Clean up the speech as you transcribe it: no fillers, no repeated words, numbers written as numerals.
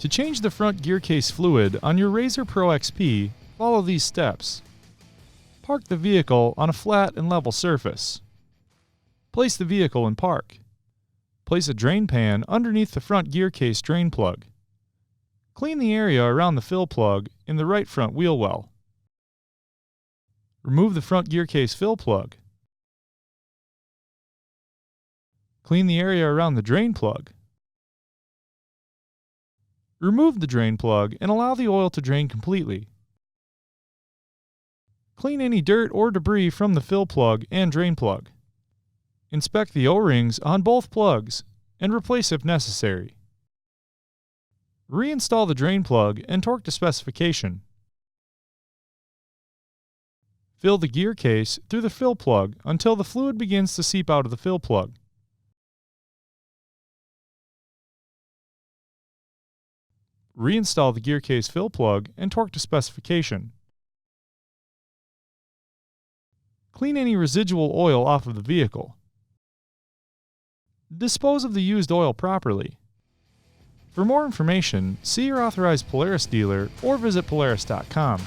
To change the front gear case fluid on your RZR Pro XP, follow these steps. Park the vehicle on a flat and level surface. Place the vehicle in park. Place a drain pan underneath the front gear case drain plug. Clean the area around the fill plug in the right front wheel well. Remove the front gear case fill plug. Clean the area around the drain plug. Remove the drain plug and allow the oil to drain completely. Clean any dirt or debris from the fill plug and drain plug. Inspect the O-rings on both plugs and replace if necessary. Reinstall the drain plug and torque to specification. Fill the gear case through the fill plug until the fluid begins to seep out of the fill plug. Reinstall the gear case fill plug and torque to specification. Clean any residual oil off of the vehicle. Dispose of the used oil properly. For more information, see your authorized Polaris dealer or visit Polaris.com.